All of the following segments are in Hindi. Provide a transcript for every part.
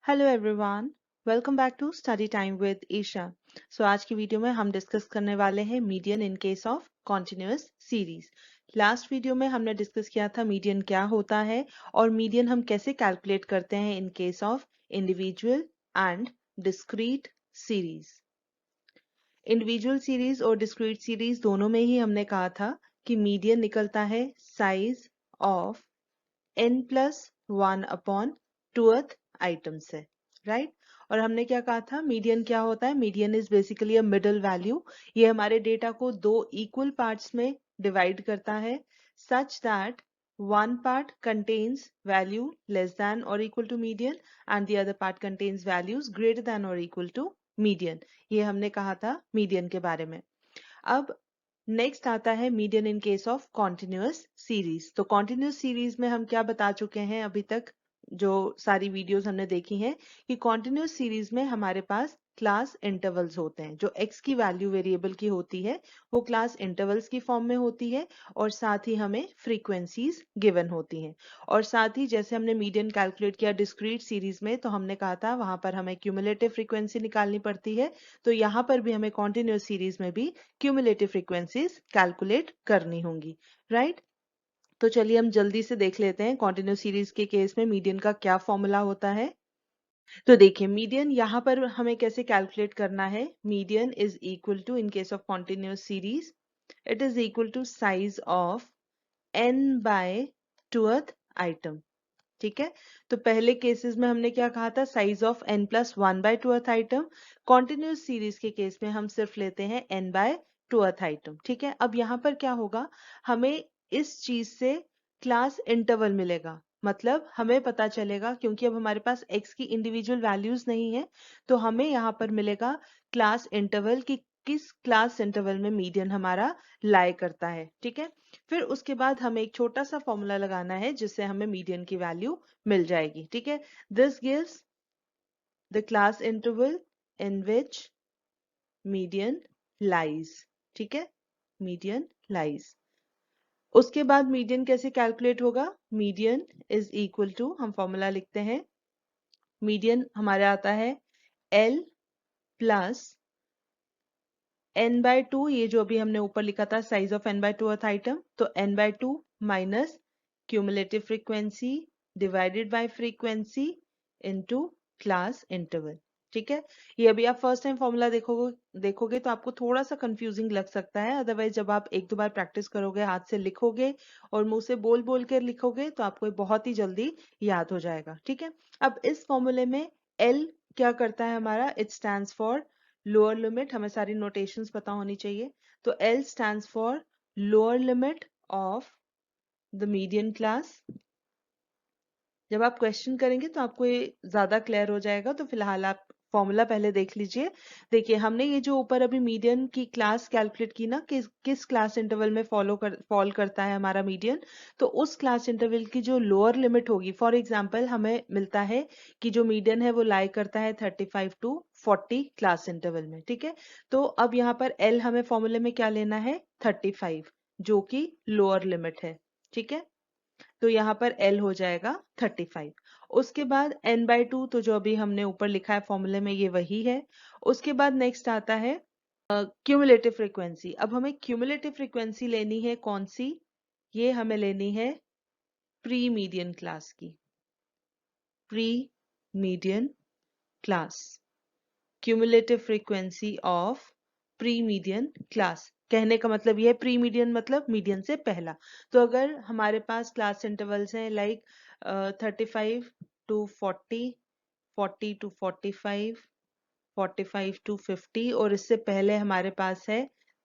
Hello everyone, welcome back to study time with Isha. आज की वीडियो में हम डिस्कस करने वाले हैं median in case of continuous series. Last video में हमने डिस्कस किया था मीडियन क्या होता है और मीडियन हम कैसे कैलकुलेट करते हैं इन case of individual and discrete series. Individual series और डिस्क्रीट सीरीज दोनों में ही हमने कहा था कि मीडियन निकलता है size of n plus one upon tooth item से, राइट। और हमने क्या कहा था, मीडियन क्या होता है? Median is basically a middle value. ये हमारे डेटा को दो इक्वल पार्ट्स में डिवाइड करता है such that one part contains value less than or equal to median and the other part contains values greater than or equal to median। ये हमने कहा था मीडियन के बारे में। अब नेक्स्ट आता है median in case of continuous series. तो कॉन्टिन्यूअस सीरीज में हम क्या बता चुके हैं अभी तक, जो सारी वीडियोस हमने देखी हैं, कि कॉन्टिन्यूअस सीरीज में हमारे पास क्लास इंटरवल्स होते हैं। जो x की वैल्यू वेरिएबल की होती है वो क्लास इंटरवल्स की फॉर्म में होती है और साथ ही हमें फ्रीक्वेंसीज गिवन होती हैं। और साथ ही जैसे हमने मीडियन कैलकुलेट किया डिस्क्रीट सीरीज में, तो हमने कहा था वहां पर हमें क्यूमुलेटिव फ्रीक्वेंसी निकालनी पड़ती है। तो यहाँ पर भी हमें कॉन्टिन्यूअस सीरीज में भी क्यूमुलेटिव फ्रीक्वेंसीज कैलकुलेट करनी होंगी, राइट। तो चलिए हम जल्दी से देख लेते हैं कॉन्टिन्यूअस सीरीज के केस में मीडियन का क्या फॉर्मूला होता है। तो देखिए मीडियन यहाँ पर हमें कैसे कैलकुलेट करना है। Median is equal to, in case of continuous series, it is equal to size of n by twoth item. ठीक है। तो पहले केसेस में हमने क्या कहा था, size of n plus one by twoth item. Continuous series के केस में हम सिर्फ लेते हैं n बाय टूथ आइटम। ठीक है। अब यहाँ पर क्या होगा, हमें इस चीज से क्लास इंटरवल मिलेगा। मतलब हमें पता चलेगा, क्योंकि अब हमारे पास x की इंडिविजुअल वैल्यूज नहीं है, तो हमें यहाँ पर मिलेगा क्लास इंटरवल कि किस क्लास इंटरवल में मीडियन हमारा लाई करता है। ठीक है। फिर उसके बाद हमें एक छोटा सा फॉर्मूला लगाना है जिससे हमें मीडियन की वैल्यू मिल जाएगी। ठीक है। This gives the class interval in which median lies. ठीक है, मीडियन लाइज। उसके बाद मीडियन कैसे कैलकुलेट होगा, मीडियन इज इक्वल टू, हम फॉर्मूला लिखते हैं, मीडियन हमारे आता है L plus n by two, ये जो अभी हमने ऊपर लिखा था size of n by two अर्थ आइटम, तो n by two minus cumulative frequency divided by frequency into class interval. ठीक है। ये अभी आप फर्स्ट टाइम फॉर्मूला देखोगे तो आपको थोड़ा सा कंफ्यूजिंग लग सकता है, अदरवाइज जब आप एक दो बार प्रैक्टिस करोगे, हाथ से लिखोगे और मुंह से बोल बोल कर लिखोगे, तो आपको ये बहुत ही जल्दी याद हो जाएगा। ठीक है। अब इस फॉर्मूले में L क्या करता है हमारा, it stands for lower limit. हमें सारी नोटेशंस पता होनी चाहिए। तो L stands for lower limit of the median class. जब आप क्वेश्चन करेंगे तो आपको ये ज्यादा क्लियर हो जाएगा। तो फिलहाल आप फॉर्मूला पहले देख लीजिए। देखिए हमने ये जो ऊपर अभी मीडियन की क्लास कैलकुलेट की ना, किस क्लास इंटरवल में फॉल करता है हमारा मीडियन, तो उस क्लास इंटरवल की जो लोअर लिमिट होगी, फॉर एग्जांपल हमें मिलता है कि जो मीडियन है वो लाई करता है 35 टू 40 क्लास इंटरवल में। ठीक है। तो अब यहाँ पर L हमें फॉर्मूले में क्या लेना है, 35, जो कि लोअर लिमिट है। ठीक है। तो यहाँ पर L हो जाएगा 35। उसके बाद n बाय टू, तो जो अभी हमने ऊपर लिखा है फॉर्मूले में ये वही है। उसके बाद नेक्स्ट आता है क्यूमुलेटिव फ्रीक्वेंसी। अब हमें क्यूमुलेटिव फ्रीक्वेंसी लेनी है कौन सी, ये हमें लेनी है प्री मीडियन क्लास की। Pre median class, cumulative frequency of pre median class. कहने का मतलब यह है, प्री मीडियन मतलब मीडियन से पहला। तो अगर हमारे पास क्लास इंटरवल्स हैं लाइक 35 टू 40, 40 टू 45, 45 टू 50, और इससे पहले हमारे पास है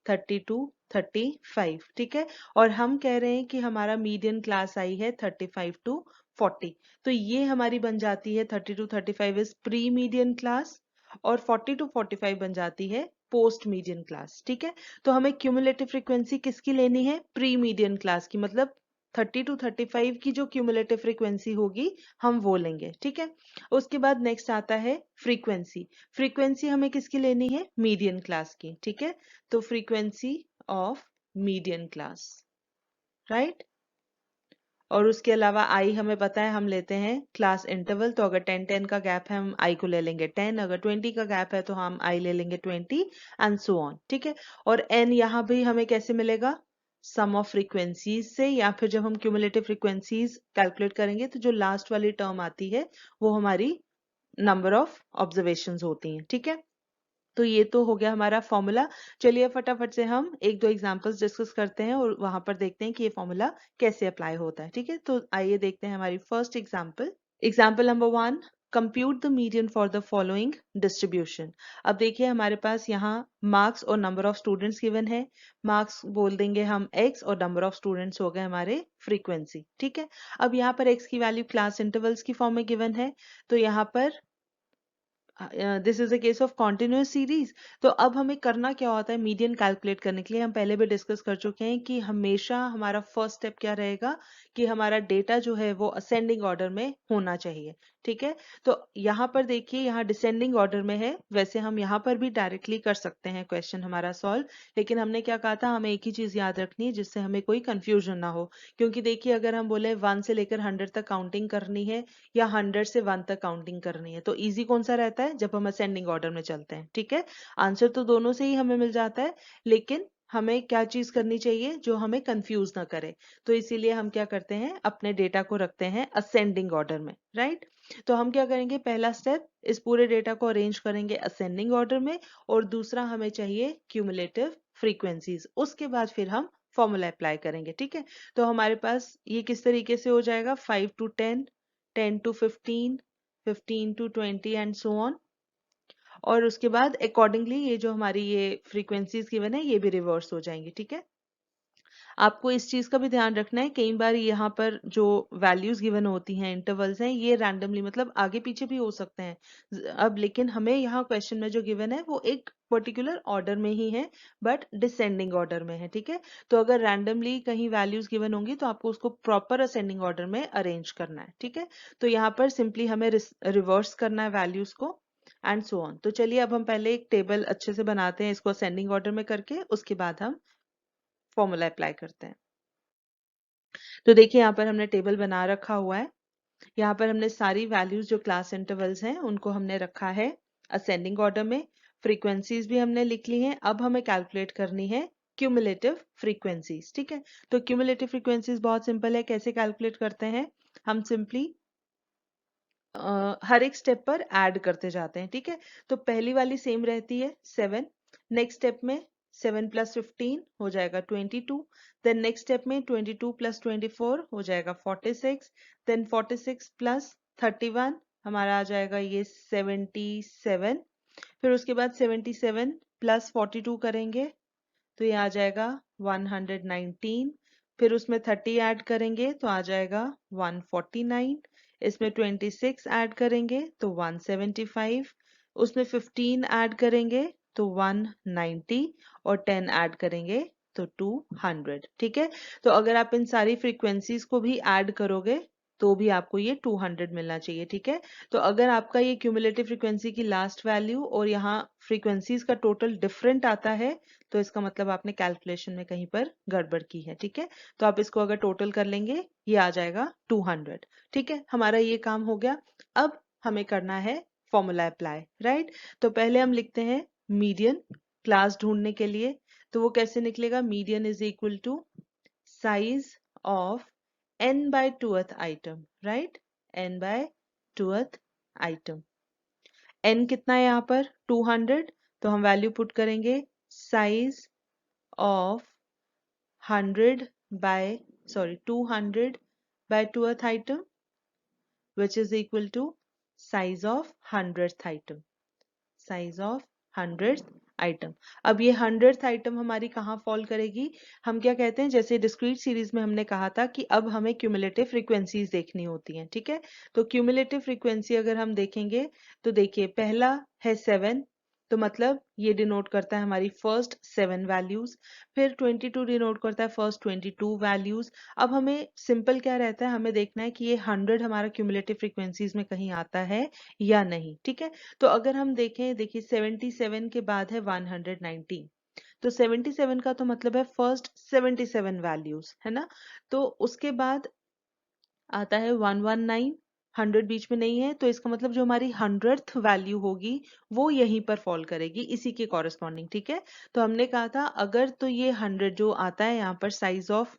30 टू 35। ठीक है। और हम कह रहे हैं कि हमारा मीडियन क्लास आई है 35 टू 40। तो ये हमारी बन जाती है 30 to 35 is pre median class, और 40 टू 45 बन जाती है पोस्ट मीडियन क्लास। ठीक है। तो हमें क्यूमुलेटिव फ्रीक्वेंसी किसकी लेनी है, प्री मीडियन क्लास की, मतलब 30 टू 35 की जो क्यूमुलेटिव फ्रीक्वेंसी होगी हम वो लेंगे। ठीक है। उसके बाद नेक्स्ट आता है फ्रीक्वेंसी। फ्रीक्वेंसी हमें किसकी लेनी है, मीडियन क्लास की। ठीक है। तो frequency of median class, right. और उसके अलावा आई हमें पता है हम लेते हैं क्लास इंटरवल, तो अगर 10-10 का गैप है हम आई को ले लेंगे 10, अगर 20 का गैप है तो हम आई ले लेंगे 20 एंड सो ऑन। ठीक है, और एन यहाँ भी हमें कैसे मिलेगा, सम ऑफ फ्रीक्वेंसीज से, या फिर जब हम क्यूमुलेटिव फ्रीक्वेंसीज कैलकुलेट करेंगे तो जो लास्ट वाली टर्म आती है वो हमारी नंबर ऑफ ऑब्जर्वेशंस होती हैं। ठीक है, तो ये तो हो गया हमारा फॉर्मूला। चलिए फटाफट से हम एक दो एग्जांपल्स डिस्कस करते हैं और वहां पर देखते हैं कि ये फॉर्मूला कैसे अप्लाई होता है। ठीक है, तो आइए देखते हैं हमारी first example. Example number 1, compute the median for the following distribution. अब देखिए हमारे पास यहाँ मार्क्स और नंबर ऑफ स्टूडेंट्स गिवन है। मार्क्स बोल देंगे हम x और नंबर ऑफ स्टूडेंट्स हो गए हमारे फ्रीक्वेंसी। ठीक है, अब यहाँ पर x की वैल्यू क्लास इंटरवल्स की फॉर्म में गिवन है, तो यहाँ पर this is a case of continuous series. तो अब हमें करना क्या होता है मीडियन कैलकुलेट करने के लिए, हम पहले भी डिस्कस कर चुके हैं कि हमेशा हमारा फर्स्ट स्टेप क्या रहेगा कि हमारा डेटा जो है वो असेंडिंग ऑर्डर में होना चाहिए। ठीक है, तो यहाँ पर देखिए यहाँ डिसेंडिंग ऑर्डर में है, वैसे हम यहाँ पर भी डायरेक्टली कर सकते हैं क्वेश्चन हमारा सॉल्व, लेकिन हमने क्या कहा था हमें एक ही चीज याद रखनी है जिससे हमें कोई कंफ्यूजन ना हो। क्योंकि देखिए अगर हम बोले 1 से लेकर 100 तक काउंटिंग करनी है या 100 से 1 तक काउंटिंग करनी है, तो इजी कौन सा रहता है, जब हम असेंडिंग ऑर्डर में चलते हैं। ठीक है, आंसर तो दोनों से ही हमें मिल जाता है, लेकिन हमें क्या चीज करनी चाहिए जो हमें कंफ्यूज ना करे, तो इसीलिए हम क्या करते हैं अपने डेटा को रखते हैं असेंडिंग ऑर्डर में। राइट, तो हम क्या करेंगे, पहला स्टेप इस पूरे डेटा को अरेंज करेंगे असेंडिंग ऑर्डर में, और दूसरा हमें चाहिए क्यूमुलेटिव फ्रीक्वेंसीज, उसके बाद फिर हम फॉर्मूला अप्लाई करेंगे। ठीक है, तो हमारे पास ये किस तरीके से हो जाएगा, 5 to 10, 10 to 15, 15 to 20 and so on, और उसके बाद अकॉर्डिंगली ये जो हमारी ये फ्रीक्वेंसीज गिवन है ये भी रिवर्स हो जाएंगी। ठीक है, आपको इस चीज का भी ध्यान रखना है, कई बार यहाँ पर जो वैल्यूज गिवन होती हैं इंटरवल्स हैं ये रैंडमली मतलब आगे पीछे भी हो सकते हैं। अब लेकिन हमें यहाँ क्वेश्चन में जो गिवन है वो एक पर्टिकुलर ऑर्डर में ही है, बट डिसेंडिंग ऑर्डर में है। ठीक है, तो अगर रैंडमली कहीं वैल्यूज गिवन होंगी तो आपको उसको प्रॉपर असेंडिंग ऑर्डर में अरेंज करना है। ठीक है, तो यहाँ पर सिंपली हमें रिवर्स करना है वैल्यूज को एंड सो ऑन। तो चलिए अब हम पहले एक टेबल अच्छे से बनाते हैं इसको असेंडिंग ऑर्डर में करके, उसके बाद हम फॉर्मूला अप्लाई करते हैं। तो देखिए यहाँ पर हमने टेबल बना रखा हुआ है, यहाँ पर हमने सारी वैल्यूज जो क्लास इंटरवल्स हैं उनको हमने रखा है असेंडिंग ऑर्डर में, फ्रीक्वेंसीज भी हमने लिख ली हैं। अब हमें कैलकुलेट करनी है क्यूमुलेटिव फ्रीक्वेंसीज। ठीक है, तो क्यूमुलेटिव फ्रीक्वेंसीज बहुत सिंपल है, कैसे कैलकुलेट करते हैं, हम सिंपली हर एक स्टेप पर ऐड करते जाते हैं। ठीक है, तो पहली वाली सेम रहती है 7, नेक्स्ट स्टेप में 7 + 15 हो जाएगा 22, देन नेक्स्ट स्टेप में 22 + 24 हो जाएगा 46, देन 46 + 31 हमारा आ जाएगा ये 77, फिर उसके बाद 77 + 42 करेंगे तो ये आ जाएगा 119, फिर उसमें 30 ऐड करेंगे तो आ जाएगा 149, इसमें 26 ऐड करेंगे तो 175, उसमें 15 ऐड करेंगे तो 190 और 10 ऐड करेंगे तो 200। ठीक है, तो अगर आप इन सारी फ्रीक्वेंसीज को भी ऐड करोगे तो भी आपको ये 200 मिलना चाहिए। ठीक है, तो अगर आपका ये क्यूमुलेटिव फ्रीक्वेंसी की लास्ट वैल्यू और यहाँ फ्रीक्वेंसीज का टोटल डिफरेंट आता है तो इसका मतलब आपने कैलकुलेशन में कहीं पर गड़बड़ की है। ठीक है, तो आप इसको अगर टोटल कर लेंगे ये आ जाएगा 200। ठीक है, हमारा ये काम हो गया। अब हमें करना है फॉर्मूला अप्लाई। राइट, तो पहले हम लिखते हैं मीडियन क्लास ढूंढने के लिए, तो वो कैसे निकलेगा, median is equal to size of n by 2th item। Right, n by 2th item, n कितना है यहाँ पर 200, तो हम वैल्यू पुट करेंगे size of 200 by 2th item which is equal to size of 100th item, size of 100th item. अब ये 100th आइटम हमारी कहाँ फॉल करेगी, हम क्या कहते हैं जैसे डिस्क्रीट सीरीज में हमने कहा था कि अब हमें क्यूमुलेटिव फ्रीक्वेंसीज देखनी होती हैं। ठीक है, तो क्यूमुलेटिव फ्रीक्वेंसी अगर हम देखेंगे तो देखिए पहला है 7, तो मतलब ये डिनोट करता है हमारी फर्स्ट 7 वैल्यूज, फिर 22 डिनोट करता है फर्स्ट 22 वैल्यूज। अब हमें सिंपल क्या रहता है, हमें देखना है कि ये 100 हमारा क्यूमुलेटिव फ्रीक्वेंसीज में कहीं आता है या नहीं। ठीक है, तो अगर हम देखें, देखिए 77 के बाद है 119, तो 77 का तो मतलब है फर्स्ट 77 वैल्यूज है ना, तो उसके बाद आता है 119, 100 बीच में नहीं है, तो इसका मतलब जो हमारी 100th वैल्यू होगी वो यहीं पर फॉल करेगी, इसी के कॉरेस्पॉन्डिंग। ठीक है, तो हमने कहा था अगर तो ये 100 जो आता है यहाँ पर साइज ऑफ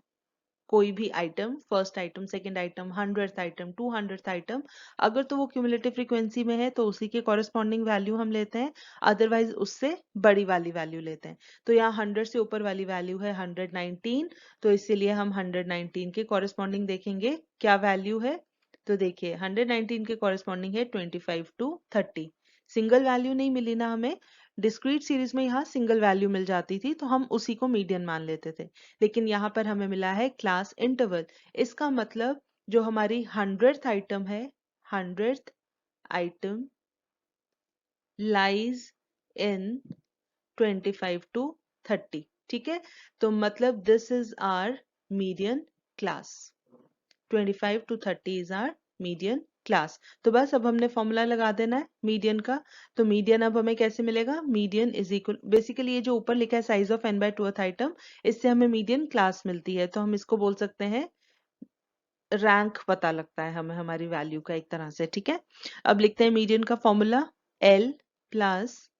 कोई भी item, first item, second item, 100th item, 200th item, अगर तो वो क्यूमुलेटिव फ्रीक्वेंसी में है तो उसी के कॉरेस्पॉन्डिंग वैल्यू हम लेते हैं, अदरवाइज उससे बड़ी वाली वैल्यू लेते हैं। तो यहाँ 100 से ऊपर वाली वैल्यू है 119, तो इसीलिए हम 119 के कॉरेस्पॉन्डिंग देखेंगे क्या वैल्यू है। तो देखिए 119 के कॉरेस्पॉन्डिंग है 25 to 30। सिंगल वैल्यू नहीं मिली ना हमें, डिस्क्रीट सीरीज में यहाँ सिंगल वैल्यू मिल जाती थी तो हम उसी को मीडियन मान लेते थे, लेकिन यहाँ पर हमें मिला है क्लास इंटरवल। इसका मतलब जो हमारी 100th आइटम है, 100th item lies in 25 to 30। ठीक है, तो मतलब this is our median class, 25 to 30 is our median class. तो बस अब हमने फॉर्मूला लगा देना है मीडियन का। तो मीडियन अब हमें कैसे मिलेगा, मीडियन इज इक्वल, बेसिकली ये जो ऊपर लिखा है size of n by 2th item, इससे हमें मीडियन क्लास मिलती है, तो हम इसको बोल सकते हैं रैंक पता लगता है हमें हमारी वैल्यू का एक तरह से। ठीक है, अब लिखते हैं मीडियन का formula, L plus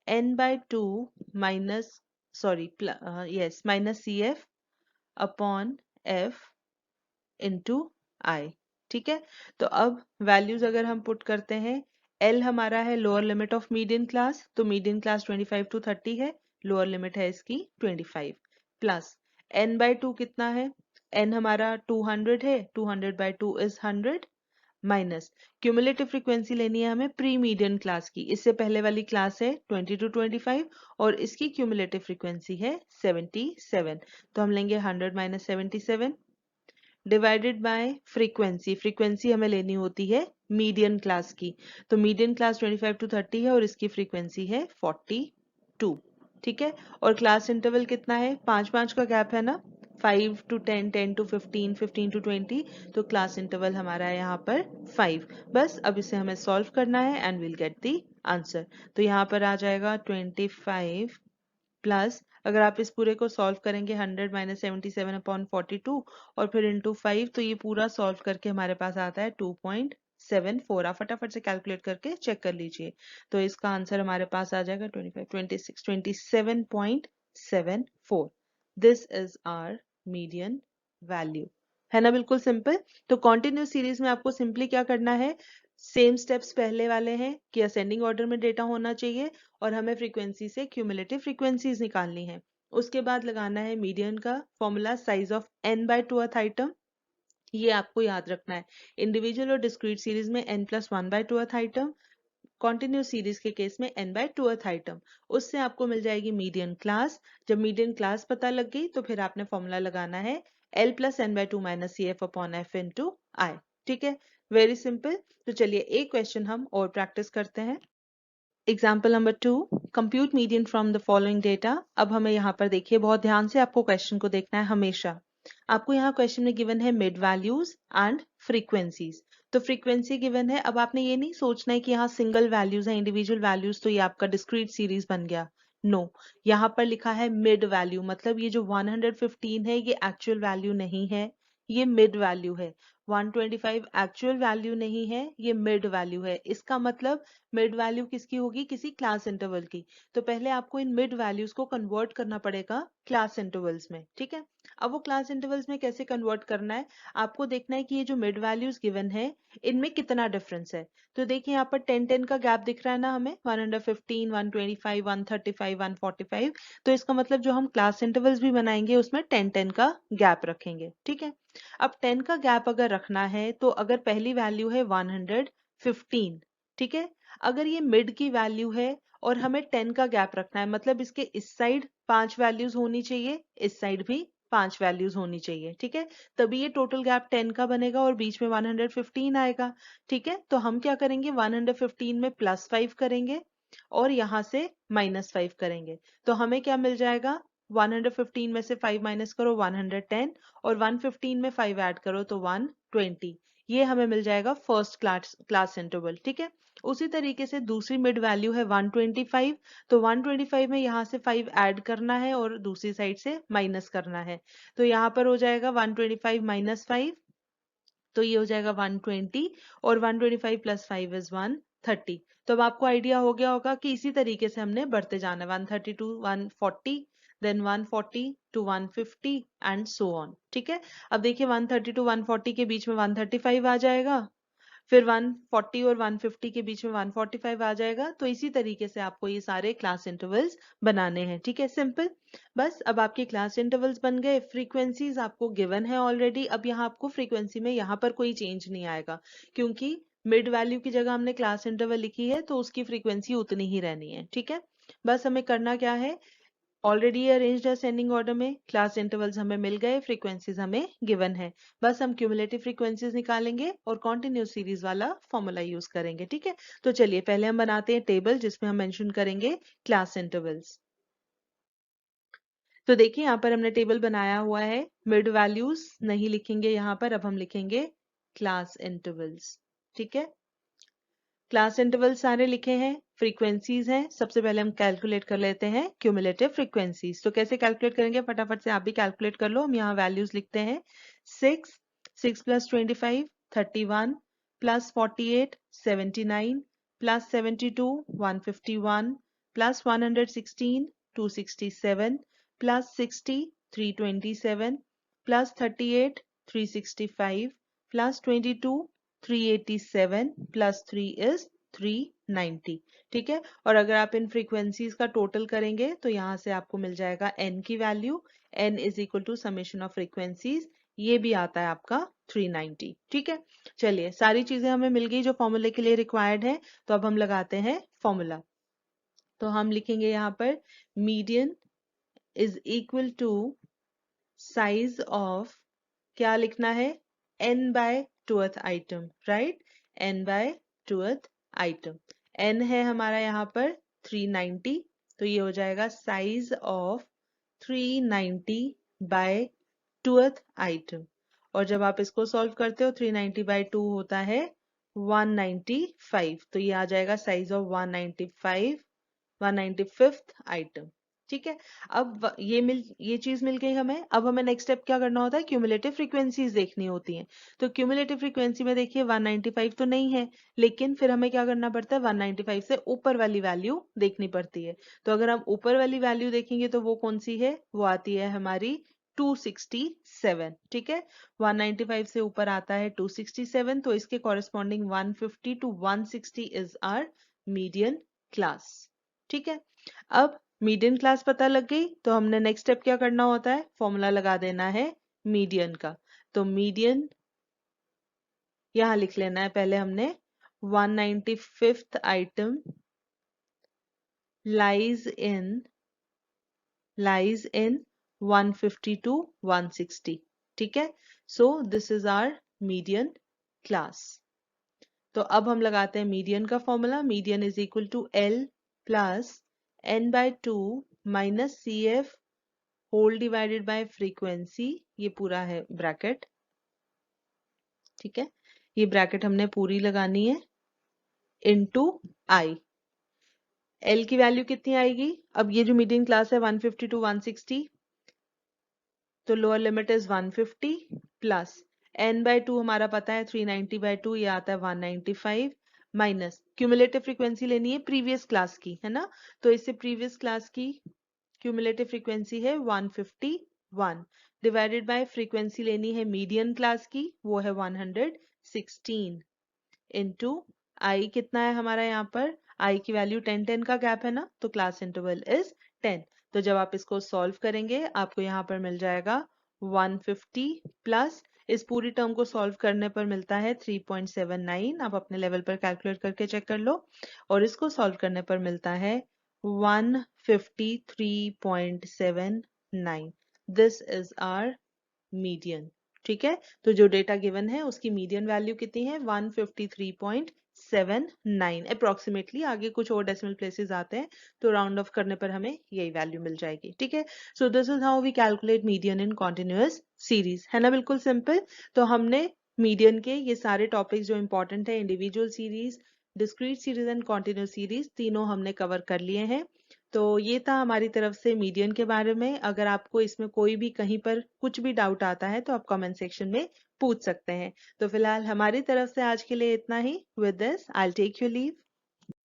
n by 2 minus, sorry yes, minus CF upon F into I. ठीक है, तो अब वैल्यूज अगर हम पुट करते हैं, L हमारा है lower limit of median class, तो मीडियन क्लास 25 to 30 है, लोअर लिमिट है इसकी 25, प्लस n by 2 कितना है, n हमारा 200 है, 200 by 2 is 100, minus cumulative frequency लेनी है हमें प्री मीडियन क्लास की, इससे पहले वाली क्लास है 20 to 25 और इसकी क्यूमुलेटिव फ्रीक्वेंसी है 77, तो हम लेंगे 100 minus 77 divided by frequency, frequency हमें लेनी होती है मीडियन क्लास की, तो मीडियन क्लास 25 to 30 है और इसकी फ्रीक्वेंसी है 42। ठीक है, और क्लास इंटरवल कितना है, 5-5 का गैप है ना, 5 to 10, 10 to 15, 15 to 20, तो क्लास इंटरवल हमारा है यहाँ पर 5। बस अब इसे हमें सॉल्व करना है and will get the answer. तो यहाँ पर आ जाएगा 25 प्लस, अगर आप इस पूरे को सॉल्व करेंगे 100 माइनस 77 अपॉन 42 और फिर इंटू 5, तो ये पूरा सॉल्व करके हमारे पास आता है 2.74। आप फटाफट से कैलकुलेट करके चेक कर लीजिए, तो इसका आंसर हमारे पास आ जाएगा 25, 26, 27.74। This is our median value, है ना, बिल्कुल सिंपल। तो कॉन्टिन्यूस सीरीज में आपको सिंपली क्या करना है, सेम स्टेप्स पहले वाले हैं कि असेंडिंग ऑर्डर में डेटा होना चाहिए और हमें फ्रीक्वेंसी से क्यूमुलेटिव फ्रीक्वेंसीज निकालनी है। उसके बाद लगाना है मीडियन का formula, size of n by 2th item, ये आपको याद रखना है। इंडिविजुअल और डिस्क्रीट सीरीज में n plus 1 by 2th item, continuous series के केस में n by 2th आइटम, उससे आपको मिल जाएगी मीडियन क्लास। जब मीडियन क्लास पता लग गई तो फिर आपने फॉर्मूला लगाना है L plus n by 2 minus CF upon F into I। ठीक है, वेरी सिंपल। तो चलिए एक क्वेश्चन हम और प्रैक्टिस करते हैं। Example number 2, compute median from the following data. अब हमें यहाँ पर देखिए, बहुत ध्यान से आपको क्वेश्चन को देखना है हमेशा। आपको यहाँ क्वेश्चन में गिवन है मिड वैल्यूज एंड फ्रीक्वेंसीज। तो फ्रीक्वेंसी गिवन है, अब आपने ये नहीं सोचना है कि यहाँ सिंगल वैल्यूज है, इंडिविजुअल वैल्यूज, तो ये आपका डिस्क्रीट सीरीज बन गया। नो, यहाँ पर लिखा है मिड वैल्यू, मतलब ये जो 115 है ये एक्चुअल वैल्यू नहीं है, ये मिड वैल्यू है। 125 एक्चुअल वैल्यू नहीं है, ये मिड वैल्यू है। इसका मतलब मिड वैल्यू किसकी होगी, किसी क्लास इंटरवल की। तो पहले आपको इन मिड वैल्यूज को कन्वर्ट करना पड़ेगा क्लास इंटरवल्स में। ठीक है, अब वो क्लास इंटरवल्स में कैसे कन्वर्ट करना है, आपको देखना है कि ये जो मिड वैल्यूज गिवन है इनमें कितना डिफरेंस है। तो देखिए यहाँ पर 10-10 का गैप दिख रहा है ना हमें, 115, 125, 135, 145, तो इसका मतलब जो हम क्लास इंटरवल्स भी बनाएंगे उसमें 10-10 का गैप रखेंगे। ठीक है, अब 10 का गैप अगर रखना है तो अगर पहली वैल्यू है 115, ठीक है, अगर ये मिड की वैल्यू है और हमें 10 का गैप रखना है, मतलब इसके इस साइड 5 वैल्यूज होनी चाहिए, इस साइड भी 5 वैल्यूज होनी चाहिए। ठीक है, तभी ये टोटल गैप 10 का बनेगा और बीच में 115 आएगा। ठीक है, तो हम क्या करेंगे, 115 में +5 करेंगे और यहाँ से -5 करेंगे, तो हमें क्या मिल जाएगा, 115 में से 5 माइनस करो 110 और 115 में 5 ऐड करो तो 120, ये हमें मिल जाएगा फर्स्ट क्लास इंटरवल। ठीक है, उसी तरीके से दूसरी मिड वैल्यू है 125, तो 125 में यहाँ से 5 ऐड करना है और दूसरी साइड से माइनस करना है, तो यहाँ पर हो जाएगा 125 माइनस 5, तो ये हो जाएगा 120 और 125 प्लस 5 इज 130। तो अब आपको आइडिया हो गया होगा कि इसी तरीके से हमने बढ़ते जाना है 130 to 140, then 140 to 150 and so on. ठीक है, अब देखिए 130 टू 140 के बीच में 135 आ जाएगा, फिर 140 और 150 के बीच में 145 आ जाएगा। तो इसी तरीके से आपको ये सारे क्लास इंटरवल्स बनाने हैं। ठीक है, सिंपल। बस अब आपके क्लास इंटरवल्स बन गए, फ्रीक्वेंसीज आपको गिवन है ऑलरेडी। अब यहाँ आपको फ्रीक्वेंसी में यहाँ पर कोई चेंज नहीं आएगा, क्योंकि मिड वैल्यू की जगह हमने क्लास इंटरवल लिखी है, तो उसकी फ्रीक्वेंसी उतनी ही रहनी है। ठीक है, बस हमें करना क्या है, ऑलरेडी अरेंज्ड असेंडिंग ऑर्डर में क्लास इंटरवल्स हमें मिल गए, फ्रीक्वेंसीज हमें गिवन है। बस हम क्यूमुलेटिव फ्रीक्वेंसीज निकालेंगे और कॉन्टिन्यूस सीरीज वाला फॉर्मूला यूज करेंगे। ठीक है, तो चलिए पहले हम बनाते हैं टेबल जिसमें हम मेंशन करेंगे क्लास इंटरवल्स। तो देखिए यहाँ पर हमने टेबल बनाया हुआ है, मिड वैल्यूज नहीं लिखेंगे यहाँ पर, अब हम लिखेंगे क्लास इंटरवल्स। ठीक है, क्लास इंटरवल सारे लिखे हैं, फ्रीक्वेंसीज हैं। सबसे पहले हम कैलकुलेट कर लेते हैं क्यूमुलेटिव फ्रीक्वेंसीज। तो कैसे कैलकुलेट करेंगे, फटाफट से आप भी कैलकुलेट कर लो। हम यहाँ वैल्यूज लिखते हैं, 6 plus 25 31 plus 48 79 plus 72 151 plus 116 267 plus 60 327 plus 38 365 plus 22 387 plus 3 is 390। ठीक है, और अगर आप इन फ्रीक्वेंसीज का टोटल करेंगे तो यहाँ से आपको मिल जाएगा n की वैल्यू, n is equal to summation of frequencies, ये भी आता है आपका 390। ठीक है, चलिए सारी चीजें हमें मिल गई जो फॉर्मूले के लिए रिक्वायर्ड है। तो अब हम लगाते हैं फॉर्मूला। तो हम लिखेंगे यहाँ पर median is equal to size of, क्या लिखना है, n by twoth item, right, n by twoth item. n है हमारा यहाँ पर 390, तो ये हो जाएगा size of 390 by twoth item. और जब आप इसको सॉल्व करते हो 390 बाय 2 होता है 195, तो ये आ जाएगा साइज ऑफ 195th आइटम। ठीक है, अब ये चीज मिल गई हमें। अब हमें नेक्स्ट स्टेप क्या करना होता है, क्यूमुलेटिव फ्रीक्वेंसीज देखनी होती हैं। तो क्यूमुलेटिव फ्रीक्वेंसी में देखिए 195 तो नहीं है, लेकिन फिर हमें क्या करना पड़ता है, 195 से ऊपर वाली वैल्यू देखनी पड़ती है। तो अगर हम ऊपर वाली वैल्यू देखेंगे तो वो कौन सी है, वो आती है हमारी 267। ठीक है, 195 से ऊपर आता है 267, तो इसके corresponding 150 to 160 is our median class. ठीक है, अब मीडियन क्लास पता लग गई, तो हमने नेक्स्ट स्टेप क्या करना होता है, फॉर्मूला लगा देना है मीडियन का। तो मीडियन यहां लिख लेना है, पहले हमने 195th item lies in 150 to 160। ठीक है, so this is our median class. तो अब हम लगाते हैं मीडियन का formula. Median is equal to L plus n by 2 minus CF whole divided by frequency, ये पूरा है ब्रैकेट। ठीक है, ये ब्रैकेट हमने पूरी लगानी है, इनटू I। L की वैल्यू कितनी आएगी, अब ये जो मीडियन क्लास है 150 टू 160, तो lower limit is 150 plus n by 2 हमारा पता है 390 बाय 2, ये आता है 195 माइनस क्यूमुलेटिव फ्रीक्वेंसी लेनी है प्रीवियस क्लास की, है ना। तो इससे प्रीवियस क्लास की क्यूमुलेटिव फ्रीक्वेंसी है 151 डिवाइडेड बाय फ्रीक्वेंसी लेनी है मीडियन क्लास की, वो है 116 इनटू आई कितना है हमारा, यहाँ पर आई की वैल्यू 10 का गैप है ना, तो क्लास इंटरवल इज 10। तो जब आप इसको सॉल्व करेंगे आपको यहाँ पर मिल जाएगा 150 प्लस इस पूरी टर्म को सॉल्व करने पर मिलता है 3.79। आप अपने लेवल पर कैलकुलेट करके चेक कर लो। और इसको सॉल्व करने पर मिलता है 153.79। This is our median. ठीक है, तो जो डेटा गिवन है उसकी मीडियन वैल्यू कितनी है, 153.79 अप्रोक्सीमेटली। आगे कुछ और डेसिमल प्लेसेस आते हैं तो राउंड ऑफ करने पर हमें यही वैल्यू मिल जाएगी। ठीक है, so this is how we calculate median in continuous series, है ना, बिल्कुल सिंपल। तो हमने मीडियन के ये सारे टॉपिक्स जो इंपॉर्टेंट है, individual series, discrete series and continuous series, तीनों हमने कवर कर लिए हैं। तो ये था हमारी तरफ से मीडियन के बारे में। अगर आपको इसमें कोई भी कहीं पर कुछ भी डाउट आता है तो आप कमेंट सेक्शन में पूछ सकते हैं। तो फिलहाल हमारी तरफ से आज के लिए इतना ही। With this I will take your leave.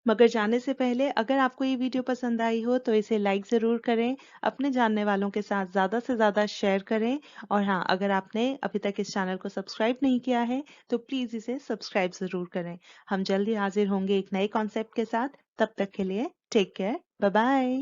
मगर जाने से पहले अगर आपको ये वीडियो पसंद आई हो तो इसे लाइक ज़रूर करें, अपने जानने वालों के साथ ज़्यादा से ज़्यादा शेयर करें और हाँ, अगर आपने अभी तक इस चैनल को सब्सक्राइब नहीं किया है तो प्लीज़ इसे सब्सक्राइब ज़रूर करें। हम जल्दी हाजिर होंगे एक नए कॉन्सेप्ट के साथ। तब तक के लिए टेक केयर, बाय बाय।